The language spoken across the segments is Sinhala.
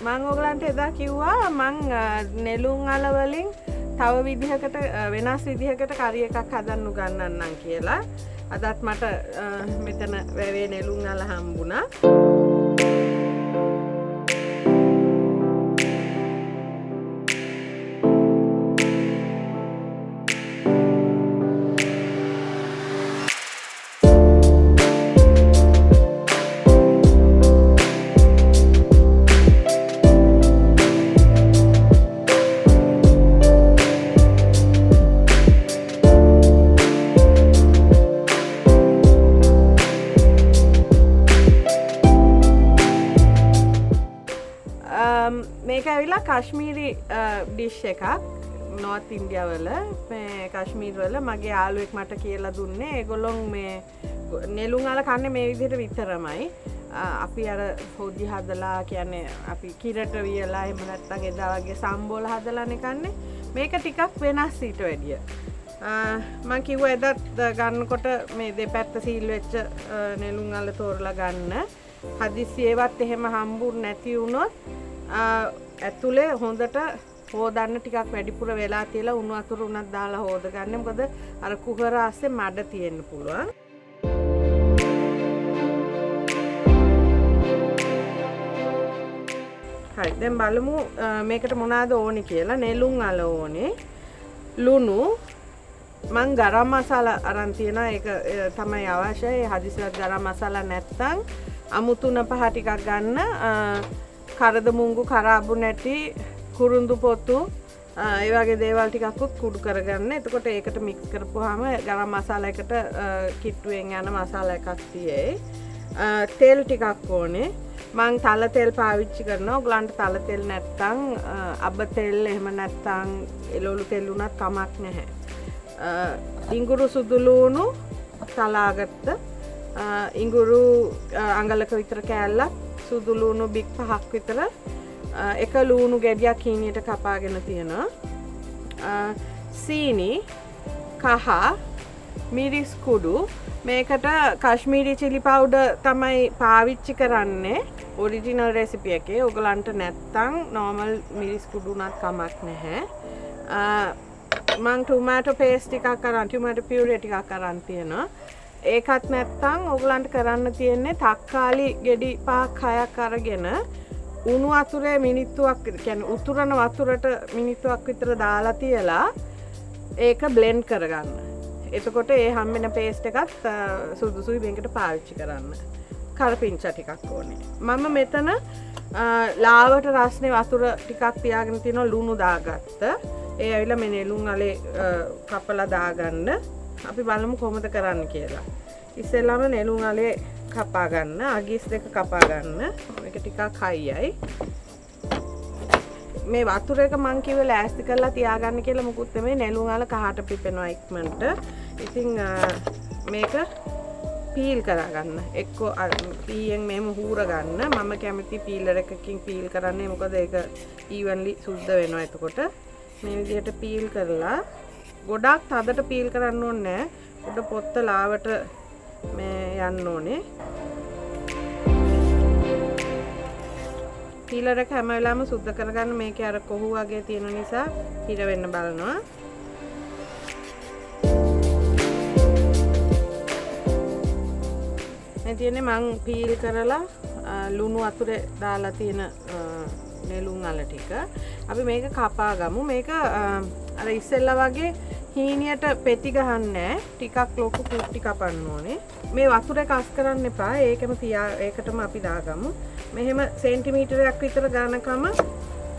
මම ඔයගලන්ට එදා කිව්වා මං නෙළුම් අල වලින් තව විදිහකට වෙනස් විදිහකට කරි එකක් හදන්න උගන්වන්නම් කියලා. අදත් මට මෙතන වැවේ නෙළුම් අල හම්බුණා. මේක ඇවිල්ලා කශ්මීරි ඩිෂ් එකක් නෝත් ඉන්දියා වල මේ කශ්මීර වල මගේ යාළුවෙක් මට කියලා දුන්නේ ඒගොල්ලෝ මේ නෙළුම් අල කන්නේ මේ විදිහට විතරමයි අපි අර හොදි හදලා කියන්නේ අපි කිරට වියලා එහෙම නැත්නම් එදා වගේ සම්බෝල හදලානේ කන්නේ මේක ටිකක් වෙනස් ඊට වැඩිය මම කිව්වා එදත් ගන්නකොට මේ දෙපැත්ත සීල් වෙච්ච නෙළුම් අල තෝරලා ගන්න හදිසියෙවත් එහෙම හම්බුනේ නැති වුණොත් ඇතුලේ හොඳට හොදන්න ටිකක් වැඩිපුර වෙලා තියලා උණු වතුර උනක් දාලා හොද ගන්න. මොකද අර කුහර ආස්සේ මඩ තියෙන්න පුළුවන්. හරි දැන් බලමු මේකට මොනවාද ඕනේ කියලා. නෙළුම් අල ඕනේ. ලුණු මං ගරම් මසාලා අරන් තියනවා ඒක තමයි අවශ්‍යයි. හදිසියක් ගරම් මසාලා නැත්තම් අමුතුන පහ ටිකක් ගන්න. කරද මුංගු කරාබු නැටි කුරුඳු පොතු ඒ වගේ දේවල් ටිකක් කුඩු කරගන්න. එතකොට ඒකට මික්ස් කරපුවාම ගරම් මසාලා එකට කිට්ටුවෙන් යන මසාලා එකක් තියෙයි. තෙල් ටිකක් ඕනේ. මං තල තෙල් පාවිච්චි කරනවා. ඔයගලන්ට තල තෙල් නැත්තම් අබ තෙල් එහෙම නැත්තම් එළවලු තෙල් උනත් කමක් නැහැ. ඉඟුරු සුදු ලුණු සලාගත්ත ඉඟුරු අඟලක විතර කෑල්ලක් සුදු ලුණු බික් 5ක් විතර එක ලුණු ගෙඩියක් හීනියට කපාගෙන තියෙනවා සීනි කහ මිරිස් කුඩු මේකට කශ්මීරි චිලි පවුඩර් තමයි පාවිච්චි කරන්නේ ඔරිජිනල් රෙසිපි එකේ ඔයගලන්ට නැත්තම් නෝමල් මිරිස් කුඩු උනත් කමක් නැහැ මං ටොමැටෝ පේස්ට් ටිකක් අරන් ටොමැටෝ පියුරේ ටිකක් අරන් තියෙනවා ඒකත් නැත්තම් ඔයගලන්ට කරන්න තියෙන්නේ තක්කාලි ගෙඩි 5ක් 6ක් අරගෙන උණු වතුරේ මිනිත්තුවක් කියන්නේ උතුරන වතුරට මිනිත්තුවක් විතර දාලා තියලා ඒක බ්ලෙන්ඩ් කරගන්න. එතකොට ඒ හම්බෙන පේස්ට් එකත් සුදුසුයි මේකට පාවිච්චි කරන්න. කරපිංචා ටිකක් ඕනේ. මම මෙතන ලාවට රස්නේ වතුර ටිකක් තියාගෙන තියෙනවා ලුණු දාගත්ත. ඒ ඇවිල්ලා මේ නෙළුම් අලේ කපලා දාගන්න. අපි බලමු කොහොමද කරන්න කියලා. ඉස්සෙල්ලාම නෙළුම් අලේ කපා ගන්න, අගිස් දෙක කපා ගන්න. මේක ටිකක් හයියයි. මේ වතුර එක මං කිව්වේ ලෑස්ති කරලා තියාගන්න කියලා මොකුත් නෙමෙයි නෙළුම් අල කහට පිපෙනවා ඉක්මනට. ඉතින් මේක පීල් කරගන්න. එක්කෝ පීයෙන් මෙහෙම හූර ගන්න. මම කැමති පීලර් එකකින් පීල් කරන්නේ මොකද ඒක ඊවන්ලි සුද්ධ වෙනවා එතකොට. මේ විදිහට පීල් කරලා ගොඩක් තදට පීල් කරන්න ඕනේ නැහැ. උඩ පොත්ත ලාවට මේ යන්න ඕනේ. පීලර් එක හැම වෙලාවෙම සුද්ධ කරගන්න මේකේ අර කොහු වගේ තියෙන නිසා හිර වෙන්න බලනවා. මේ තියෙන්නේ මං පීල් කරලා ලුණු වතුරේ දාලා තියෙන නෙළුම් අල ටික. අපි මේක කපා ගමු. මේක අර ඉස්සෙල්ලා වගේ හීනියට පෙති ගහන්නේ ටිකක් ලොකු කුට්ටි කපන්න ඕනේ. මේ වතුර එක අස් කරන්න එපා. ඒකටම අපි දාගමු. මෙහෙම සෙන්ටිමීටරයක් විතර ගන්නකම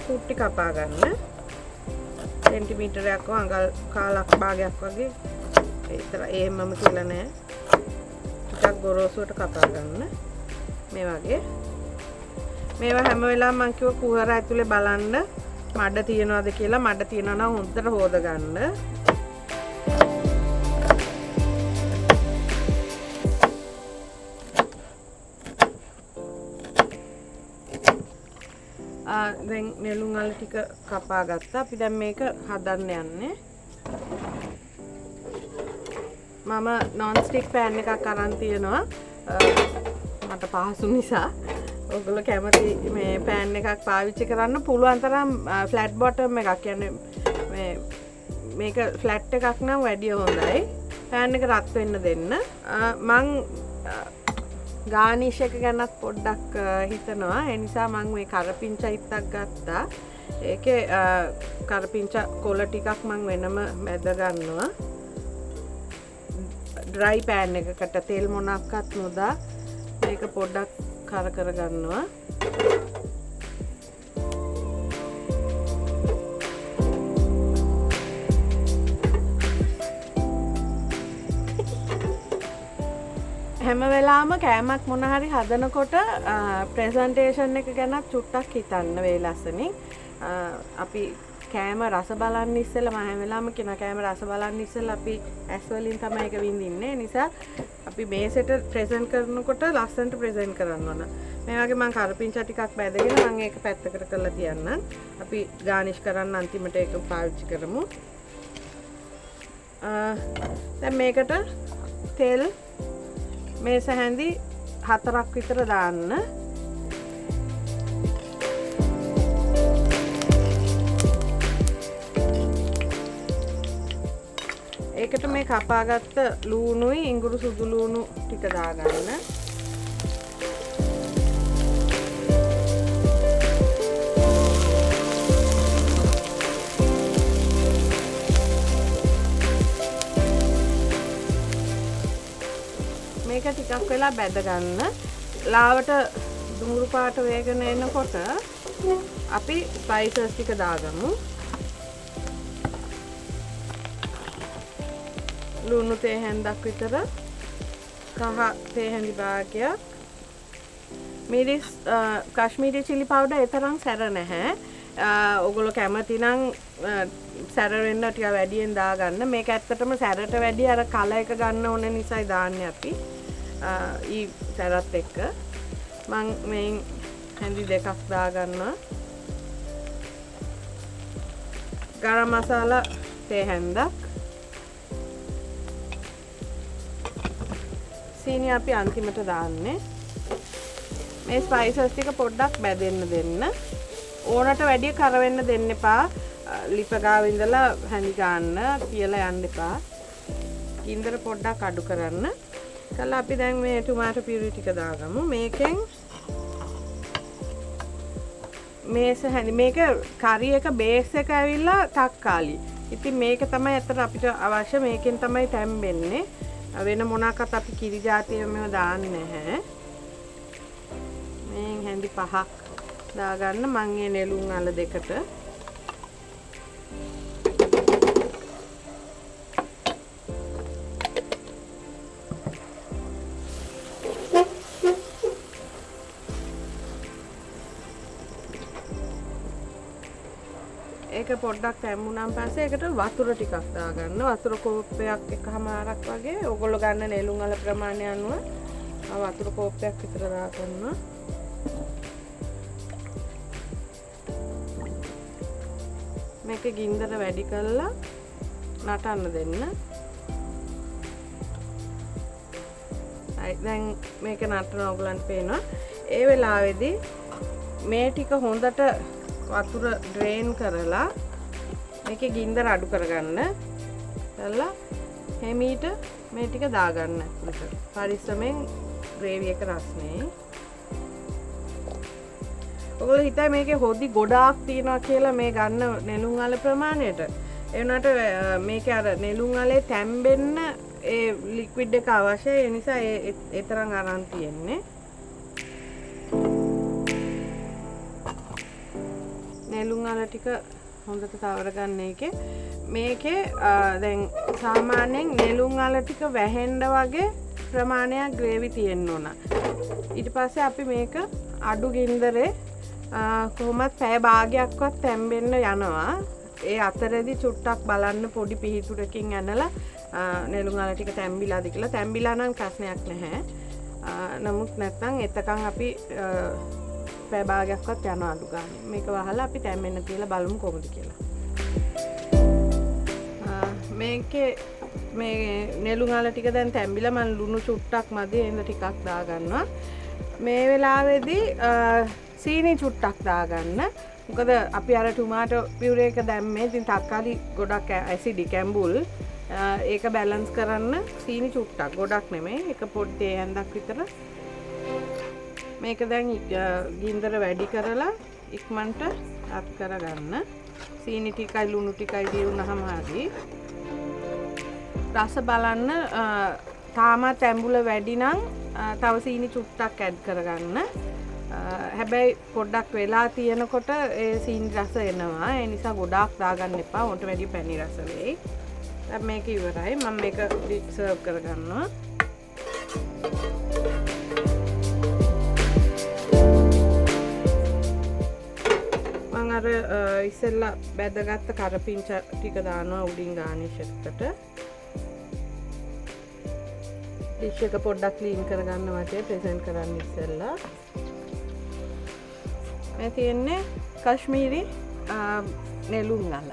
කුට්ටි කපා ගන්න. සෙන්ටිමීටරයක් අඟල් කාලක් භාගයක් වගේ. ඒතර එහෙමම කියලා නෑ. ටිකක් ගොරෝසුවට කපා ගන්න. මේ වගේ. මේවා හැම වෙලාවෙම මම කිව්ව කුහර ඇතුලේ බලන්න මඩ තියනවාද කියලා. මඩ තියනවා නම් හොඳට හොද ගන්න. දැන් නෙළුම් අල ටික කපා ගත්තා. අපි දැන් මේක හදන්න යන්නේ. මම non stick pan එකක් අරන් තියනවා. මට පහසු නිසා. ඔයගොල්ලෝ කැමති මේ පෑන් එකක් පාවිච්චි කරන්න පුළුවන් තරම් ෆ්ලැට් බොටම් එකක්. කියන්නේ මේක ෆ්ලැට් එකක් නම් වැඩිය හොඳයි. පෑන් එක රත් වෙන්න දෙන්න. මං ගානිෂ් එක ගැනත් පොඩ්ඩක් හිතනවා. ඒ නිසා මං මේ කරපිංචා ඉත්තක් ගත්තා. ඒකේ කරපිංචා කොළ ටිකක් මං වෙනම මැද ගන්නවා. ඩ්‍රයි පෑන් එකකට තෙල් මොනක්වත් නොදා මේක පොඩ්ඩක් කර ගන්නවා. හැම වෙලාවම කෑමක් මොන හරි හදනකොට ප්‍රෙසන්ටේෂන් එක ගැනත් චුට්ටක් හිතන්න වේලස්සනින්. අපි කෑම රස බලන්න ඉස්සෙල්ලා මම හැම වෙලාවම කියන කෑම රස බලන්න ඉස්සෙල්ලා අපි ඇස් වලින් තමයි ඒක විඳින්නේ. ඒ නිසා අපි මේසෙට ප්‍රෙසන්ට් කරනකොට ලස්සනට ප්‍රෙසන්ට් කරන්න ඕන. මේ වගේ මම කරපිංචා ටිකක් බැදගෙන මම ඒක පැත්තකට කරලා තියන්නම්. අපි ගානිෂ් කරන්න අන්තිමට ඒක පාවිච්චි කරමු. දැන් මේකට තෙල් මේ සැහැඳි 4ක් විතර දාන්න. ඒකට මේ කපාගත්ත ලූණුයි ඉඟුරු සුදු ලූණු ටික දාගන්න. මේක ටිකක් වෙලා බැද ගන්න. ලාවට දුඹුරු පාට වේගන එනකොට අපි ස්පයිසස් ටික දාගමු. ලුණු තේ හැන්දක් විතර, කහ තේ හැඳි භාගයක්, මිරිස් කාශ්මීරි චිලි පවුඩර් ඒ තරම් සැර නැහැ. ඔයගොල්ලෝ කැමති නම් සැර වෙන්න ටික වැඩියෙන් දාගන්න. මේක ඇත්තටම සැරට වැඩිය අර කල එක ගන්න ඕන නිසායි දාන්නේ අපි. ඊ සැරත් එක්ක මම මේ හැඳි දෙකක් දාගන්නවා. ගරම් මසාලා තේ හැන්දක්, සීනි අපි අන්තිමට දාන්නේ. මේ ස්පයිසස් ටික පොඩ්ඩක් බැදෙන්න දෙන්න. ඕනට වැඩිය කර වෙන්න දෙන්න එපා. ලිප ගාව ඉඳලා හැඳි ගන්න කියලා යන්න එපා. ගින්දර පොඩ්ඩක් අඩු කරන්න. කළා අපි දැන් මේ ටොමැටෝ පියුරි ටික දාගමු. මේකෙන් මේක කරි එක බේස් එක ඇවිල්ලා තක්කාලි. ඉතින් මේක තමයි අතට අපිට අවශ්‍ය. මේකෙන් තමයි තැම්බෙන්නේ. වෙන මොනක්වත් අපි කිරි જાතිය මේව දාන්නේ නැහැ. මේ හැඳි 5ක් දාගන්න. මං මේ නෙළුම් අල දෙකට ඒක පොඩ්ඩක් තැම්බුනාන් පස්සේ ඒකට වතුර ටිකක් දාගන්න. වතුර කෝප්පයක් එකමාරක් වගේ. ඕගොල්ලෝ ගන්න නෙළුම් වල ප්‍රමාණය අනුව වතුර කෝප්පයක් විතර දාගන්න. මේක ගින්දර වැඩි කරලා නටන්න දෙන්න. දැන් මේක නටන ඕගලන්ට පේනවා. ඒ වෙලාවේදී මේ ටික හොඳට වතුර ඩ්‍රේන් කරලා මේකේ ගින්දර අඩු කරගන්න. කරලා හැමීට මේ ටික දාගන්න. පරිස්සමෙන් ග්‍රේවි එක රස්නේ. ඔයගොල්ලෝ හිතයි මේකේ හොදි ගොඩාක් තියනවා කියලා මේ ගන්න නෙළුම් අල ප්‍රමාණයට. ඒ වුණාට මේකේ අර නෙළුම් අලේ තැම්බෙන්න ඒ ලික්විඩ් එක අවශ්‍යයි. ඒ නිසා ඒ තරම් අරන් තියෙන්නේ. නෙළුම් අල ටික හොඳට තවර ගන්න එකේ. මේකේ දැන් සාමාන්‍යයෙන් නෙළුම් අල ටික වැහෙන්න වගේ ප්‍රමාණයක් ග්‍රේවි තියෙන්න ඕන. ඊට පස්සේ අපි මේක අඩු ගින්දරේ කොහොමත් පැය භාගයක්වත් තැම්බෙන්න යනවා. ඒ අතරේදී චුට්ටක් බලන්න පොඩි පිහිටුරකින් ඇනලා නෙළුම් අල ටික තැම්බිලාද කියලා. තැම්බිලා නම් ප්‍රශ්නයක් නැහැ. නමුත් නැත්නම් එතකන් අපි පැය භාගයක්වත් යනවා අඩු ගන්න. මේක වහලා අපි තැම්බෙන්න තියලා බලමු කොහොමද කියලා. මේකේ මේ නෙළුම් අල ටික දැන් තැම්බිලා මම ලුණු චුට්ටක් මදි එහෙනම් ටිකක් දාගන්නවා. මේ වෙලාවේදී සීනි චුට්ටක් දාගන්න. මොකද අපි අර ටොමාටෝ පියුරේ එක දැම්මේ. ඉතින් තක්කාලි ගොඩක් ඇසිඩික් ඇඹුල්. ඒක බැලන්ස් කරන්න සීනි චුට්ටක් ගොඩක් නෙමෙයි. එක පොඩි හැන්දක් විතර. මේක දැන් ගින්දර වැඩි කරලා ඉක්මනට අත් කරගන්න. සීනි ටිකයි ලුණු ටිකයි දියුණාම හරි. රස බලන්න තාමත් ඇඹුල වැඩි නම් තව සීනි චුට්ටක් ඇඩ් කරගන්න. හැබැයි පොඩ්ඩක් වෙලා තියෙනකොට ඒ සීනි රස එනවා. ඒ නිසා ගොඩාක් දාගන්න එපා. උන්ට වැඩි පැණි රස වෙයි. දැන් මේක ඉවරයි. මම මේක සර්ව් කරගන්නවා. මම අර ඉස්සෙල්ලා බැදගත්ත කරපිංච ටික දානවා උඩින් ගානිෂ් එකට. ඩිෂ් එක පොඩ්ඩක් ක්ලීන් කරගන්න වටේ ප්‍රෙසන්ට් කරන්න ඉස්සෙල්ලා. මේ තියෙන්නේ කශ්මීරි නෙළුම් අල.